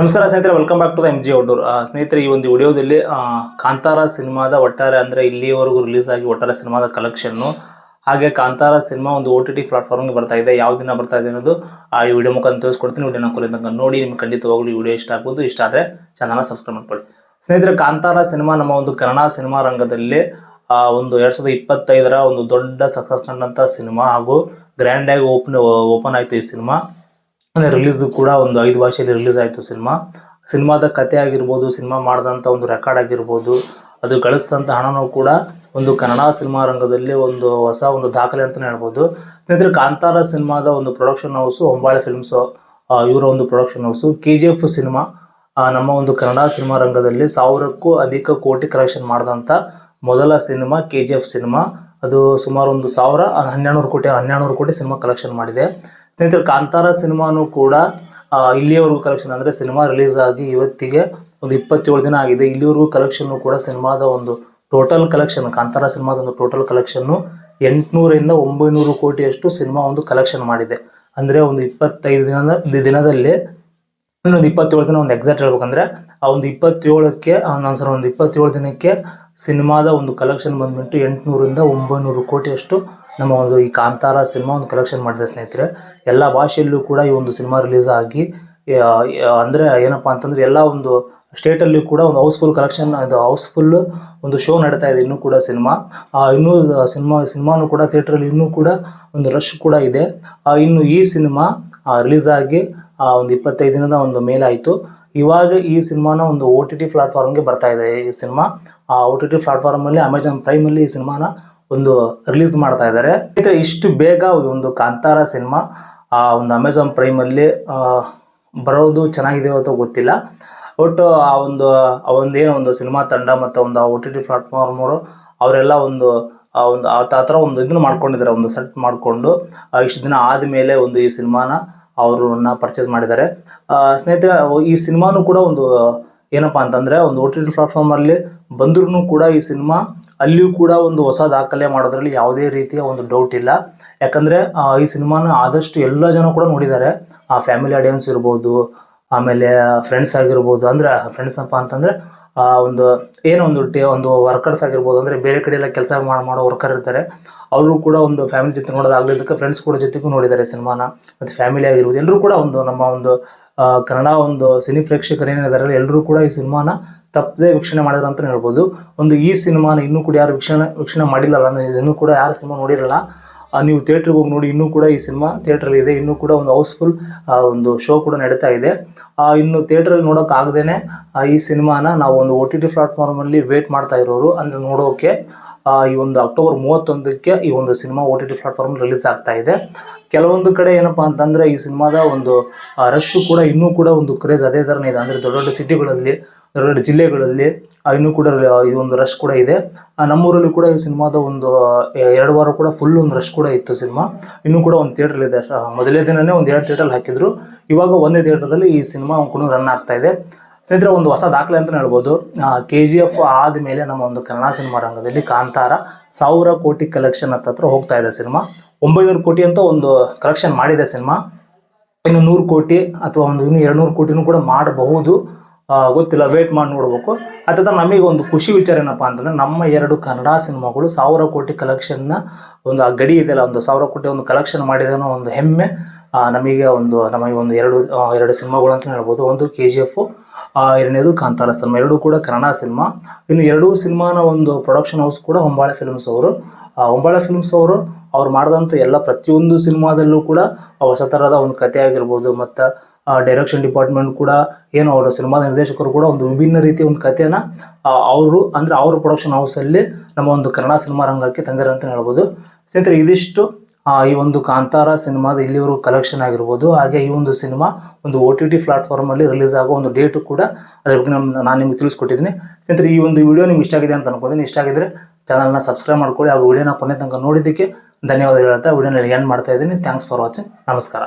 ನಮಸ್ಕಾರ ಸ್ನೇಹಿತರೆ, welcome back to the MG outdoor. ಸ್ನೇಹಿತರೆ, ಈ ಒಂದು ವಿಡಿಯೋದಲ್ಲಿ ಕಾಂತಾರ ಸಿನಿಮಾದ ಒಟ್ಟಾರೆ ಅಂದರೆ ಇಲ್ಲಿಯವರೆಗೂ ರಿಲೀಸ್ ಆಗಿ ಒಟ್ಟಾರೆ ಸಿನಿಮಾದ ಕಲೆಕ್ಷನ್ನು, ಹಾಗೆ ಕಾಂತಾರ ಸಿನಿಮಾ ಒಂದು OTT ಪ್ಲಾಟ್ಫಾರ್ಮ್ಗೆ ಬರ್ತಾ ಇದೆ, ಯಾವ ದಿನ ಬರ್ತಾ ಇದೆ ಅನ್ನೋದು ಈ ವಿಡಿಯೋ ಮುಖಾಂತರ ತಿಳಿಸ್ಕೊಡ್ತೀನಿ. ವಿಡಿಯೋನ ಕೊನೆತನಕ ನೋಡಿ, ನಿಮ್ಗೆ ಖಂಡಿತವಾಗ್ಲೂ ಈ ವಿಡಿಯೋ ಇಷ್ಟ ಆಗ್ಬೋದು. ಇಷ್ಟ ಆದರೆ ಚಾನಲ್ನ ಸಬ್ಸ್ಕ್ರೈಬ್ ಮಾಡ್ಕೊಳ್ಳಿ. ಸ್ನೇಹಿತರೆ, ಕಾಂತಾರ ಸಿನಿಮಾ ನಮ್ಮ ಒಂದು ಕನ್ನಡ ಸಿನಿಮಾ ರಂಗದಲ್ಲಿ ಒಂದು 2025ರ ಒಂದು ದೊಡ್ಡ ಸಕ್ಸಸ್ ಕಂಡಂಥ ಸಿನಿಮಾ, ಹಾಗೂ ಗ್ರ್ಯಾಂಡಾಗಿ ಓಪನ್ ಆಯಿತು ಈ ಸಿನಿಮಾ. ಅಂದರೆ ರಿಲೀಸ್ ಕೂಡ ಒಂದು 5 ಭಾಷೆಯಲ್ಲಿ ರಿಲೀಸ್ ಆಯಿತು ಸಿನಿಮಾದ ಕತೆ ಆಗಿರ್ಬೋದು, ಸಿನಿಮಾ ಮಾಡಿದಂಥ ಒಂದು ರೆಕಾರ್ಡ್ ಆಗಿರ್ಬೋದು, ಅದು ಗಳಿಸಿದಂಥ ಹಣನೂ ಕೂಡ ಒಂದು ಕನ್ನಡ ಸಿನಿಮಾ ರಂಗದಲ್ಲಿ ಒಂದು ಹೊಸ ಒಂದು ದಾಖಲೆ ಅಂತಲೇ ಹೇಳ್ಬೋದು. ಸ್ನೇಹಿತರೆ, ಕಾಂತಾರ ಸಿನಿಮಾದ ಒಂದು ಪ್ರೊಡಕ್ಷನ್ ಹೌಸು ಹೊಂಬಾಳೆ ಫಿಲ್ಮ್ಸು, ಇವರ ಒಂದು ಪ್ರೊಡಕ್ಷನ್ ಹೌಸು. KGF ಸಿನಿಮಾ ನಮ್ಮ ಒಂದು ಕನ್ನಡ ಸಿನಿಮಾ ರಂಗದಲ್ಲಿ 1000ಕ್ಕೂ ಅಧಿಕ ಕೋಟಿ ಕಲೆಕ್ಷನ್ ಮಾಡಿದಂಥ ಮೊದಲ ಸಿನಿಮಾ KGF ಸಿನಿಮಾ. ಅದು ಸುಮಾರು ಒಂದು 1200 ಕೋಟಿ ಸಿನಿಮಾ ಕಲೆಕ್ಷನ್ ಮಾಡಿದೆ. ಸ್ನೇಹಿತರೆ, ಕಾಂತಾರ ಸಿನಿಮಾನು ಕೂಡ ಇಲ್ಲಿಯವರೆಗೂ ಕಲೆಕ್ಷನ್ ಅಂದರೆ ಸಿನಿಮಾ ರಿಲೀಸ್ ಆಗಿ ಇವತ್ತಿಗೆ ಒಂದು 27 ದಿನ ಆಗಿದೆ. ಇಲ್ಲಿವರೆಗೂ ಕಲೆಕ್ಷನ್ನು ಕೂಡ ಸಿನಿಮಾದ ಒಂದು ಟೋಟಲ್ ಕಲೆಕ್ಷನ್, ಕಾಂತಾರ ಸಿನಿಮಾದ ಒಂದು ಟೋಟಲ್ ಕಲೆಕ್ಷನ್ನು 800ರಿಂದ 900 ಕೋಟಿಯಷ್ಟು ಸಿನಿಮಾ ಒಂದು ಕಲೆಕ್ಷನ್ ಮಾಡಿದೆ. ಅಂದರೆ ಒಂದು 25 ದಿನದಲ್ಲಿ ಇನ್ನೊಂದು 27 ದಿನ, ಒಂದು ಎಕ್ಸಾಕ್ಟ್ ಹೇಳ್ಬೇಕಂದ್ರೆ ಒಂದು 27 ದಿನಕ್ಕೆ ಸಿನಿಮಾದ ಒಂದು ಕಲೆಕ್ಷನ್ ಬಂದ್ಬಿಟ್ಟು 800ರಿಂದ 900 ಕೋಟಿಯಷ್ಟು ನಮ್ಮ ಒಂದು ಈ ಕಾಂತಾರ ಸಿನಿಮಾ ಒಂದು ಕಲೆಕ್ಷನ್ ಮಾಡಿದೆ. ಸ್ನೇಹಿತರೆ, ಎಲ್ಲ ಭಾಷೆಯಲ್ಲೂ ಕೂಡ ಈ ಒಂದು ಸಿನಿಮಾ ರಿಲೀಸ್ ಆಗಿ ಅಂದರೆ ಏನಪ್ಪ ಅಂತಂದರೆ ಎಲ್ಲ ಒಂದು ಸ್ಟೇಟಲ್ಲಿ ಕೂಡ ಒಂದು ಹೌಸ್ಫುಲ್ ಕಲೆಕ್ಷನ್, ಅದು ಹೌಸ್ಫುಲ್ ಒಂದು ಶೋ ನಡೀತಾ ಇದೆ. ಇನ್ನೂ ಕೂಡ ಇನ್ನೂ ಸಿನಿಮಾನು ಕೂಡ ಥಿಯೇಟ್ರಲ್ಲಿ ಇನ್ನೂ ಕೂಡ ಒಂದು ರಶ್ ಕೂಡ ಇದೆ. ಇನ್ನು ಈ ಸಿನಿಮಾ ರಿಲೀಸ್ ಆಗಿ ಒಂದು 25 ದಿನದ ಒಂದು ಮೇಲಾಯಿತು. ಇವಾಗ ಈ ಸಿನಿಮಾನ ಒಂದು OTT ಪ್ಲಾಟ್ಫಾರ್ಮ್ಗೆ ಬರ್ತಾ ಇದೆ. ಈ ಸಿನಿಮಾ OTT ಪ್ಲಾಟ್ಫಾರ್ಮಲ್ಲಿ ಅಮೆಜಾನ್ ಪ್ರೈಮಲ್ಲಿ ಈ ಸಿನಿಮಾನ ಒಂದು ರಿಲೀಸ್ ಮಾಡ್ತಾ ಇದ್ದಾರೆ. ಇಷ್ಟು ಬೇಗ ಒಂದು ಕಾಂತಾರ ಸಿನಿಮಾ ಒಂದು ಅಮೆಜಾನ್ ಪ್ರೈಮಲ್ಲಿ ಬರೋದು ಚೆನ್ನಾಗಿದೆ ಅಥವಾ ಗೊತ್ತಿಲ್ಲ. ಒಟ್ಟು ಆ ಒಂದು ಸಿನಿಮಾ ತಂಡ ಮತ್ತು ಒಂದು OTT ಪ್ಲಾಟ್ಫಾರ್ಮರು ಅವರೆಲ್ಲ ಒಂದು ಆ ಥರ ಒಂದು ಇದನ್ನು ಮಾಡ್ಕೊಂಡಿದ್ದಾರೆ, ಒಂದು ಸೆಟ್ ಮಾಡಿಕೊಂಡು ಇಷ್ಟು ದಿನ ಆದಮೇಲೆ ಒಂದು ಈ ಸಿನಿಮಾನ ಅವ್ರನ್ನ ಪರ್ಚೇಸ್ ಮಾಡಿದ್ದಾರೆ. ಸ್ನೇಹಿತರೆ, ಈ ಸಿನಿಮಾನು ಕೂಡ ಒಂದು ಏನಪ್ಪ ಅಂತಂದರೆ ಒಂದು OTT ಪ್ಲಾಟ್ಫಾರ್ಮಲ್ಲಿ ಬಂದ್ರೂ ಕೂಡ ಈ ಸಿನಿಮಾ ಅಲ್ಲಿಯೂ ಕೂಡ ಒಂದು ಹೊಸ ದಾಖಲೆ ಮಾಡೋದ್ರಲ್ಲಿ ಯಾವುದೇ ರೀತಿಯ ಒಂದು ಡೌಟ್ ಇಲ್ಲ. ಯಾಕಂದರೆ ಈ ಸಿನಿಮಾನ ಆದಷ್ಟು ಎಲ್ಲ ಜನ ಕೂಡ ನೋಡಿದ್ದಾರೆ. ಫ್ಯಾಮಿಲಿ ಆಡಿಯನ್ಸ್ ಇರ್ಬೋದು, ಆಮೇಲೆ ಫ್ರೆಂಡ್ಸ್ ಆಗಿರ್ಬೋದು. ಅಂದರೆ ಫ್ರೆಂಡ್ಸ್ ಅಪ್ಪ ಅಂತಂದರೆ ಒಂದು ವರ್ಕರ್ಸ್ ಆಗಿರ್ಬೋದು, ಅಂದರೆ ಬೇರೆ ಕಡೆ ಎಲ್ಲ ಕೆಲಸ ಮಾಡೋ ವರ್ಕರ್ ಇರ್ತಾರೆ, ಅವರು ಕೂಡ ಒಂದು ಫ್ಯಾಮಿಲಿ ಜೊತೆ ನೋಡೋದಾಗಲಿದ್ದಕ್ಕೆ ಫ್ರೆಂಡ್ಸ್ ಕೂಡ ಜೊತೆಗೂ ನೋಡಿದ್ದಾರೆ ಸಿನಿಮಾನ. ಮತ್ತು ಫ್ಯಾಮಿಲಿ ಆಗಿರ್ಬೋದು, ಎಲ್ಲರೂ ಕೂಡ ನಮ್ಮ ಒಂದು ಕನ್ನಡ ಒಂದು ಸಿನಿ ಪ್ರೇಕ್ಷಕರು ಏನಿದ್ದಾರೆ ಎಲ್ಲರೂ ಕೂಡ ಈ ಸಿನಿಮಾನ ತಪ್ಪದೆ ವೀಕ್ಷಣೆ ಮಾಡಿದ್ರು ಅಂತಲೇ ಹೇಳ್ಬೋದು. ಈ ಸಿನಿಮಾನ ಇನ್ನೂ ಕೂಡ ಯಾರು ವೀಕ್ಷಣೆ ಮಾಡಿಲ್ಲಲ್ಲ, ಅಂದರೆ ಇನ್ನೂ ಕೂಡ ಯಾರು ಸಿನಿಮಾ ನೋಡಿರಲ್ಲ, ನೀವು ಥಿಯೇಟ್ರಿಗೆ ಹೋಗಿ ನೋಡಿ. ಇನ್ನೂ ಕೂಡ ಈ ಸಿನಿಮಾ ಥಿಯೇಟ್ರಲ್ಲಿ ಇದೆ, ಇನ್ನೂ ಕೂಡ ಒಂದು ಹೌಸ್ಫುಲ್ ಒಂದು ಶೋ ಕೂಡ ನಡೀತಾ ಇದೆ. ಇನ್ನು ಥಿಯೇಟ್ರಲ್ಲಿ ನೋಡೋಕ್ಕಾಗದೇ ಈ ಸಿನಿಮಾನ ನಾವು ಒಂದು OTT ಪ್ಲಾಟ್ಫಾರ್ಮಲ್ಲಿ ವೇಟ್ ಮಾಡ್ತಾ ಇರೋರು, ಅಂದರೆ ನೋಡೋಕ್ಕೆ ಈ ಒಂದು ಅಕ್ಟೋಬರ್ 31ಕ್ಕೆ ಈ ಒಂದು ಸಿನಿಮಾ OTT ಪ್ಲಾಟ್ಫಾರ್ಮ್ ರಿಲೀಸ್ ಆಗ್ತಾ ಇದೆ. ಕೆಲವೊಂದು ಕಡೆ ಏನಪ್ಪ ಅಂತಂದರೆ ಈ ಸಿನಿಮಾದ ಒಂದು ರಶ್ಶು ಕೂಡ ಇನ್ನೂ ಕೂಡ ಒಂದು ಕ್ರೇಜ್ ಅದೇ ಥರನೇ ಇದೆ. ಅಂದರೆ ದೊಡ್ಡ ದೊಡ್ಡ ಸಿಟಿಗಳಲ್ಲಿ, ದೊಡ್ಡ ಜಿಲ್ಲೆಗಳಲ್ಲಿ ಇನ್ನೂ ಕೂಡ ಈ ಒಂದು ರಶ್ ಕೂಡ ಇದೆ. ನಮ್ಮೂರಲ್ಲಿ ಕೂಡ ಈ ಸಿನಿಮಾದ ಒಂದು 2 ವಾರ ಕೂಡ ಫುಲ್ ಒಂದು ರಶ್ ಕೂಡ ಇತ್ತು ಸಿನಿಮಾ. ಇನ್ನೂ ಕೂಡ ಒಂದು ಥಿಯೇಟ್ರಲ್ಲಿ ಇದೆ. ಮೊದಲೇ ದಿನವೇ ಒಂದು 2 ಥಿಯೇಟ್ರಲ್ಲಿ ಹಾಕಿದ್ರು, ಇವಾಗ ಒಂದೇ ಥಿಯೇಟ್ರಲ್ಲಿ ಈ ಸಿನಿಮಾ ಕೂಡ ರನ್ ಆಗ್ತಾ ಇದೆ. ಸ್ನೇಹಿತರೆ, ಒಂದು ಹೊಸ ದಾಖಲೆ ಅಂತಲೇ ಹೇಳ್ಬೋದು. KGF ಆದಮೇಲೆ ನಮ್ಮ ಒಂದು ಕನ್ನಡ ಸಿನಿಮಾ ರಂಗದಲ್ಲಿ ಕಾಂತಾರ 1000 ಕೋಟಿ ಕಲೆಕ್ಷನ್ ಹತ್ರ ಹೋಗ್ತಾ ಇದೆ ಸಿನಿಮಾ. 900 ಕೋಟಿ ಅಂತ ಒಂದು ಕಲೆಕ್ಷನ್ ಮಾಡಿದೆ ಸಿನಿಮಾ. ಇನ್ನು 100 ಕೋಟಿ ಅಥವಾ ಇನ್ನು 200 ಕೋಟಿನೂ ಕೂಡ ಮಾಡಬಹುದು, ಗೊತ್ತಿಲ್ಲ, ವೇಟ್ ಮಾಡಿ ನೋಡಬೇಕು. ಅದೇ ಥರ ನಮಗೆ ಒಂದು ಖುಷಿ ವಿಚಾರ ಏನಪ್ಪ ಅಂತಂದರೆ, ನಮ್ಮ 2 ಕನ್ನಡ ಸಿನಿಮಾಗಳು 1000 ಕೋಟಿ ಕಲೆಕ್ಷನ್ನ ಒಂದು ಆ ಗಡಿ ಇದೆಯಲ್ಲ, ಒಂದು 1000 ಕೋಟಿ ಒಂದು ಕಲೆಕ್ಷನ್ ಮಾಡಿದೆ ಅನ್ನೋ ಒಂದು ಹೆಮ್ಮೆ ನಮಗೆ ಒಂದು ಎರಡು ಸಿನಿಮಾಗಳು ಅಂತಲೇ ಹೇಳ್ಬೋದು. ಒಂದು KGF, ಎರಡನೇದು ಕಾಂತಾರ ಸಿನಿಮಾ. ಎರಡೂ ಕೂಡ ಕನ್ನಡ ಸಿನಿಮಾ. ಇನ್ನು ಎರಡೂ ಸಿನಿಮಾನ ಒಂದು ಪ್ರೊಡಕ್ಷನ್ ಹೌಸ್ ಕೂಡ ಹೊಂಬಾಳೆ ಫಿಲ್ಮ್ಸ್ ಅವರು ಮಾಡಿದಂಥ ಎಲ್ಲ ಪ್ರತಿಯೊಂದು ಸಿನಿಮಾದಲ್ಲೂ ಕೂಡ ಹೊಸ ಥರದ ಒಂದು ಕತೆ ಆಗಿರ್ಬೋದು, ಮತ್ತು ಡೈರೆಕ್ಷನ್ ಡಿಪಾರ್ಟ್ಮೆಂಟ್ ಕೂಡ ಅವರು ಸಿನಿಮಾದ ನಿರ್ದೇಶಕರು ಕೂಡ ಒಂದು ವಿಭಿನ್ನ ರೀತಿಯ ಒಂದು ಕಥೆನ ಅವ್ರ ಪ್ರೊಡಕ್ಷನ್ ಹೌಸಲ್ಲಿ ನಮ್ಮ ಒಂದು ಕನ್ನಡ ಸಿನಿಮಾ ರಂಗಕ್ಕೆ ತಂದಿರೋ ಅಂತಲೇ ಹೇಳ್ಬೋದು. ಸ್ನೇಹಿತರೆ, ಇದಿಷ್ಟು ಈ ಒಂದು ಕಾಂತಾರ ಸಿನಿಮಾದ ಇಲ್ಲಿವರೆಗೂ ಕಲೆಕ್ಷನ್ ಆಗಿರ್ಬೋದು. ಹಾಗೆ ಈ ಒಂದು ಸಿನಿಮಾ ಒಂದು OTT ಪ್ಲಾಟ್ಫಾರ್ಮಲ್ಲಿ ರಿಲೀಸ್ ಆಗೋ ಒಂದು ಡೇಟು ಕೂಡ ಅದ್ರ ಬಗ್ಗೆ ನಾನು ನಿಮಗೆ ತಿಳಿಸ್ಕೊಟ್ಟಿದ್ದೀನಿ. ಸ್ನೇಹಿತರೆ, ಈ ಒಂದು ವಿಡಿಯೋ ನಿಮ್ಗೆ ಇಷ್ಟ ಆಗಿದೆ ಅಂತ ಅನ್ಕೋತೀನಿ. ಇಷ್ಟ ಆಗಿದ್ರೆ ಚಾನಲ್ನ ಸಬ್ಸ್ಕ್ರೈಬ್ ಮಾಡ್ಕೊಳ್ಳಿ, ಹಾಗೂ ವಿಡಿಯೋನ ಕೊನೆ ತನಕ ನೋಡಿದ್ದಕ್ಕೆ ಧನ್ಯವಾದ ಹೇಳ್ತಾ ವಿಡಿಯೋನಲ್ಲಿ ಎಂಡ್ ಮಾಡ್ತಾ ಇದ್ದೀನಿ. Thanks for watching. ನಮಸ್ಕಾರ.